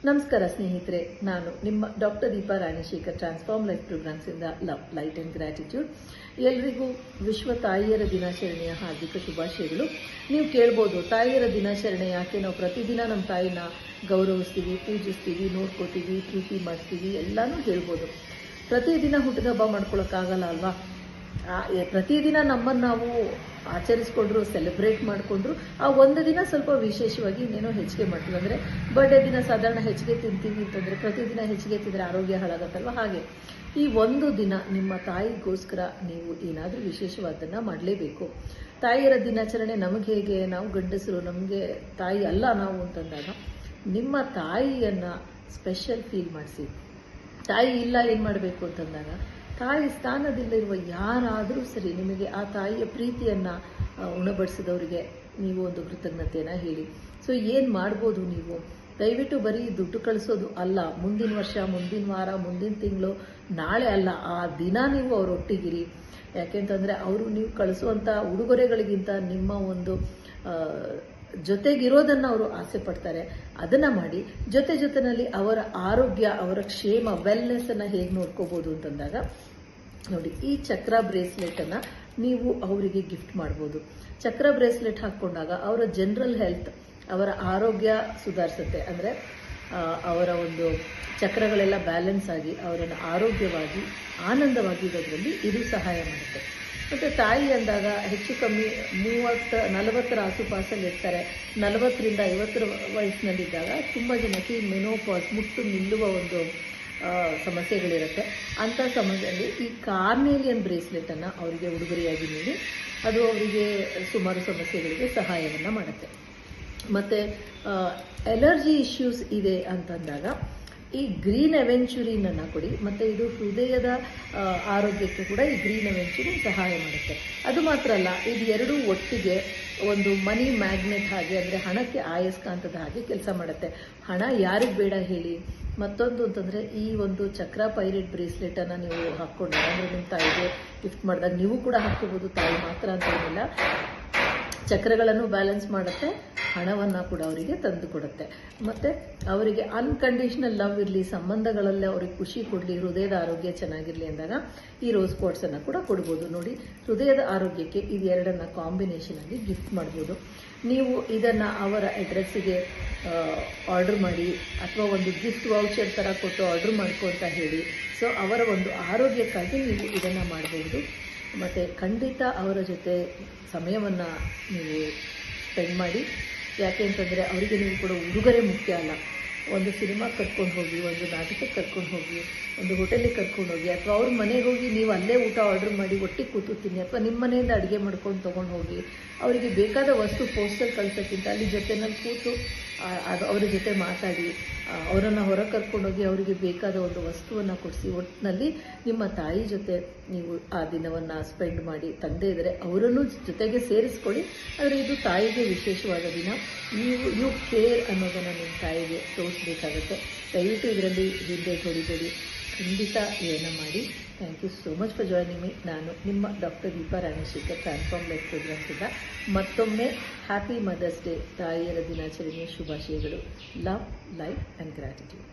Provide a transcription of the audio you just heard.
ನಮಸ್ಕಾರ ಸ್ನೇಹಿತರೆ, ನಾನು ನಿಮ್ಮ doctor Deepa Ranishekhar transform life programs ಇಂದ ಲವ್, ಲೈಟ್ ಅಂಡ್ ಗ್ರಾಟಿಟ್ಯೂಡ್. ಎಲ್ರಿಗೂ ವಿಶ್ವ ತಾಯಿಯರ ದಿನಾಚರಣೆಯ ಹಾರ್ದಿಕ ಶುಭಾಶಯಗಳು. ನೀವು ಕೇಳ್ಬೋದು, ತಾಯಿಯರ ದಿನಾಚರಣೆ ಯಾಕೆ ನಾವು ಪ್ರತಿದಿನ ನಮ್ಮ ತಾಯಿನ ಗೌರವಿಸ್ತೀವಿ, ಪೂಜಿಸ್ತೀವಿ, ನೋಡ್ಕೋತೀವಿ, ಪ್ರೀತಿ ಮಾಡ್ತೀವಿ ಎಲ್ಲನೂ ಹೇಳ್ಬೋದು. ಪ್ರತಿದಿನ ಹುಟ್ಟಿದ ಹಬ್ಬ ಮಾಡ್ಕೊಳಕ್ಕಾಗಲ್ಲ ಅಲ್ವಾ? ಪ್ರತಿದಿನ ನಮ್ಮನ್ನು ನಾವು ಆಚರಿಸ್ಕೊಂಡ್ರು, ಸೆಲೆಬ್ರೇಟ್ ಮಾಡಿಕೊಂಡ್ರು, ಆ ಒಂದು ದಿನ ಸ್ವಲ್ಪ ವಿಶೇಷವಾಗಿ ಇನ್ನೇನೋ ಹೆಚ್ಚಿಗೆ ಮಾಡ್ತೀವಿ. ಅಂದರೆ ಬರ್ಡೇ ದಿನ ಸಾಧಾರಣ ಹೆಚ್ಚಿಗೆ ತಿಂತೀವಿ ಅಂತಂದರೆ ಪ್ರತಿದಿನ ಹೆಚ್ಚಿಗೆ ತಿಂದರೆ ಆರೋಗ್ಯ ಹಾಳಾಗತ್ತಲ್ವ. ಹಾಗೆ ಈ ಒಂದು ದಿನ ನಿಮ್ಮ ತಾಯಿಗೋಸ್ಕರ ನೀವು ಏನಾದರೂ ವಿಶೇಷವಾದನ್ನು ಮಾಡಲೇಬೇಕು. ತಾಯಿಯರ ದಿನಾಚರಣೆ ನಮಗೆ ಹೇಗೆ, ನಾವು ಗಂಡಸರು, ನಮಗೆ ತಾಯಿ ಅಲ್ಲ ನಾವು ಅಂತಂದಾಗ ನಿಮ್ಮ ತಾಯಿಯನ್ನು ಸ್ಪೆಷಲ್ ಫೀಲ್ ಮಾಡಿಸಿ. ತಾಯಿ ಇಲ್ಲ ಏನು ಮಾಡಬೇಕು ಅಂತಂದಾಗ ತಾಯಿ ಸ್ಥಾನದಲ್ಲಿರುವ ಯಾರಾದರೂ ಸರಿ ನಿಮಗೆ ಆ ತಾಯಿಯ ಪ್ರೀತಿಯನ್ನು ಉಣಬಡಿಸಿದವರಿಗೆ ನೀವು ಒಂದು ಕೃತಜ್ಞತೆಯನ್ನು ಹೇಳಿ. ಸೊ ಏನು ಮಾಡ್ಬೋದು ನೀವು? ದಯವಿಟ್ಟು ಬರೀ ದುಡ್ಡು ಕಳಿಸೋದು ಅಲ್ಲ, ಮುಂದಿನ ವರ್ಷ, ಮುಂದಿನ ವಾರ, ಮುಂದಿನ ತಿಂಗಳು, ನಾಳೆ ಅಲ್ಲ, ಆ ದಿನ ನೀವು ಅವರೊಟ್ಟಿಗಿರಿ. ಯಾಕೆಂತಂದರೆ ಅವರು ನೀವು ಕಳಿಸುವಂಥ ಉಡುಗೊರೆಗಳಿಗಿಂತ ನಿಮ್ಮ ಒಂದು ಜೊತೆಗಿರೋದನ್ನು ಅವರು ಆಸೆ ಪಡ್ತಾರೆ. ಅದನ್ನು ಮಾಡಿ. ಜೊತೆನಲ್ಲಿ ಅವರ ಆರೋಗ್ಯ, ಅವರ ಕ್ಷೇಮ, ವೆಲ್ನೆಸ್ಸನ್ನು ಹೇಗೆ ನೋಡ್ಕೋಬೋದು ಅಂತಂದಾಗ ನೋಡಿ, ಈ ಚಕ್ರ ಬ್ರೇಸ್ಲೆಟನ್ನು ನೀವು ಅವರಿಗೆ ಗಿಫ್ಟ್ ಮಾಡ್ಬೋದು. ಚಕ್ರ ಬ್ರೇಸ್ಲೆಟ್ ಹಾಕ್ಕೊಂಡಾಗ ಅವರ ಜನರಲ್ ಹೆಲ್ತ್, ಅವರ ಆರೋಗ್ಯ ಸುಧಾರಿಸುತ್ತೆ. ಅಂದರೆ ಅವರ ಒಂದು ಚಕ್ರಗಳೆಲ್ಲ ಬ್ಯಾಲೆನ್ಸ್ ಆಗಿ ಅವರನ್ನು ಆರೋಗ್ಯವಾಗಿ ಆನಂದವಾಗಿ ಇರೋದ್ರಲ್ಲಿ ಇದು ಸಹಾಯ ಮಾಡುತ್ತೆ. ಮತ್ತು ತಾಯಿ ಅಂದಾಗ ಹೆಚ್ಚು ಕಮ್ಮಿ 30-40 ಆಸುಪಾಸಲ್ಲಿ ಇರ್ತಾರೆ. 40ರಿಂದ 50 ವಯಸ್ಸಿನಲ್ಲಿದ್ದಾಗ ತುಂಬ ಜನಕ್ಕೆ ಮೆನೋಪಾಸ್, ಮುಟ್ಟು ನಿಲ್ಲುವ ಒಂದು ಸಮಸ್ಯೆಗಳಿರುತ್ತೆ. ಅಂಥ ಸಮಯದಲ್ಲಿ ಈ ಕಾರ್ನೇಲಿಯನ್ ಬ್ರೇಸ್ಲೆಟನ್ನು ಅವರಿಗೆ ಉಡುಗೊರೆಯಾಗಿ ನೀಡಿ ಅದು ಅವರಿಗೆ ಸುಮಾರು ಸಮಸ್ಯೆಗಳಿಗೆ ಸಹಾಯವನ್ನು ಮಾಡುತ್ತೆ. ಮತ್ತು ಎಲರ್ಜಿ ಇಶ್ಯೂಸ್ ಇದೆ ಅಂತಂದಾಗ ಈ ಗ್ರೀನ್ ಅವೆಂಚುರಿನನ್ನು ಕೊಡಿ. ಮತ್ತು ಇದು ಹೃದಯದ ಆರೋಗ್ಯಕ್ಕೆ ಕೂಡ ಈ ಗ್ರೀನ್ ಅವೆಂಚುರಿನ್ ಸಹಾಯ ಮಾಡುತ್ತೆ. ಅದು ಮಾತ್ರ ಅಲ್ಲ, ಇದು ಎರಡೂ ಒಟ್ಟಿಗೆ ಒಂದು ಮನಿ ಮ್ಯಾಗ್ನೆಟ್ ಹಾಗೆ, ಅಂದರೆ ಹಣಕ್ಕೆ ಆಯಸ್ಕಾಂತದ ಹಾಗೆ ಕೆಲಸ ಮಾಡುತ್ತೆ. ಹಣ ಯಾರಿಗೆ ಬೇಡ ಹೇಳಿ? ಮತ್ತೊಂದು ಅಂತಂದರೆ ಈ ಒಂದು ಚಕ್ರ ಪೈರೇಟ್ ಬ್ರೇಸ್ಲೆಟನ್ನು ನೀವು ಹಾಕ್ಕೊಂಡಾಗ, ಅಂದರೆ ನಿಮ್ಮ ತಾಯಿಗೆ ಗಿಫ್ಟ್ ಮಾಡಿದಾಗ ನೀವು ಕೂಡ ಹಾಕ್ಕೋಬೋದು, ತಾಯಿ ಮಾತ್ರ ಅಂತ ಏನಿಲ್ಲ. ಚಕ್ರಗಳನ್ನು ಬ್ಯಾಲೆನ್ಸ್ ಮಾಡುತ್ತೆ, ಹಣವನ್ನು ಕೂಡ ಅವರಿಗೆ ತಂದು ಕೊಡುತ್ತೆ. ಮತ್ತು ಅವರಿಗೆ ಅನ್ಕಂಡೀಷ್ನಲ್ ಲವ್ ಇರಲಿ, ಸಂಬಂಧಗಳಲ್ಲಿ ಅವ್ರಿಗೆ ಖುಷಿ ಕೊಡಲಿ, ಹೃದಯದ ಆರೋಗ್ಯ ಚೆನ್ನಾಗಿರಲಿ ಅಂದಾಗ ಈ ರೋಸ್ ಕ್ವಾರ್ಟ್ಸನ್ನು ಕೂಡ ಕೊಡ್ಬೋದು. ನೋಡಿ, ಹೃದಯದ ಆರೋಗ್ಯಕ್ಕೆ ಇದು ಎರಡನ್ನು ಕಾಂಬಿನೇಷನಲ್ಲಿ ಗಿಫ್ಟ್ ಮಾಡ್ಬೋದು. ನೀವು ಇದನ್ನು ಅವರ ಅಡ್ರೆಸ್ಸಿಗೆ ಆರ್ಡ್ರ್ ಮಾಡಿ, ಅಥವಾ ಒಂದು ಗಿಫ್ಟ್ ವೌಚರ್ ಥರ ಕೊಟ್ಟು ಆರ್ಡ್ರ್ ಮಾಡ್ಕೊ ಅಂತ ಹೇಳಿ. ಸೊ ಅವರ ಒಂದು ಆರೋಗ್ಯಕ್ಕಾಗಿ ನೀವು ಇದನ್ನು ಮಾಡಬಹುದು. ಮತ್ತು ಖಂಡಿತ ಅವರ ಜೊತೆ ಸಮಯವನ್ನು ನೀವು ಸ್ಪೆಂಡ್ ಮಾಡಿ. ಯಾಕೆ ಅಂತಂದರೆ ಅವರಿಗೆ ನೀವು ಕೊಡೋ ಉಡುಗೊರೆ ಮುಖ್ಯ ಅಲ್ಲ. ಒಂದು ಸಿನಿಮಾ ಕರ್ಕೊಂಡು ಹೋಗಿ, ಒಂದು ನಾಟಕಕ್ಕೆ ಕರ್ಕೊಂಡು ಹೋಗಿ, ಒಂದು ಹೋಟೆಲಿಗೆ ಕರ್ಕೊಂಡು ಹೋಗಿ, ಅಥವಾ ಅವ್ರ ಮನೆಗೆ ಹೋಗಿ ನೀವು ಅಲ್ಲೇ ಊಟ ಆರ್ಡ್ರ್ ಮಾಡಿ ಒಟ್ಟಿಗೆ ಕೂತು ತಿನ್ನಿ, ಅಥವಾ ನಿಮ್ಮ ಮನೆಯಿಂದ ಅಡುಗೆ ಮಾಡ್ಕೊಂಡು ತೊಗೊಂಡು ಹೋಗಿ ಅವರಿಗೆ ಬೇಕಾದ ವಸ್ತು ಪೋಸ್ಟಲ್ಲಿ ಕಳ್ಸೋಕ್ಕಿಂತ ಅಲ್ಲಿ ಜೊತೆನಲ್ಲಿ ಕೂತು ಅವರ ಜೊತೆ ಮಾತಾಡಿ, ಅವರನ್ನು ಹೊರ ಕರ್ಕೊಂಡೋಗಿ ಅವರಿಗೆ ಬೇಕಾದ ಒಂದು ವಸ್ತುವನ್ನು ಕೊಡಿಸಿ, ಒಟ್ಟಿನಲ್ಲಿ ನಿಮ್ಮ ತಾಯಿ ಜೊತೆ ನೀವು ಆ ದಿನವನ್ನು ಸ್ಪೆಂಡ್ ಮಾಡಿ. ತಂದೆ ಇದ್ದರೆ ಅವರನ್ನು ಜೊತೆಗೆ ಸೇರಿಸ್ಕೊಳ್ಳಿ. ಆದರೆ ಇದು ತಾಯಿಗೆ ವಿಶೇಷವಾದ ದಿನ. ಯು ಕೇರ್ ಅನ್ನೋದನ್ನು ನಿಮ್ಮ ತಾಯಿಗೆ ತೋರಿಸ್ಬೇಕಾಗತ್ತೆ. ದಯವಿಟ್ಟು ಇದರಲ್ಲಿ ಹಿಂದೆ ಹೊಡಿಬೇಡಿ, ಖಂಡಿತ ಇದನ್ನು ಮಾಡಿ. Thank you so much for joining me. ನಾನು ನಿಮ್ಮ doctor Deepa Ranishekhar transform life ಪ್ರೋಗ್ರಾಮ್ಸಿಂದ ಮತ್ತೊಮ್ಮೆ ಹ್ಯಾಪಿ ಮದರ್ಸ್ ಡೇ, ತಾಯಿಯರ ದಿನಾಚರಣೆಯ ಶುಭಾಶಯಗಳು. Love, life and gratitude.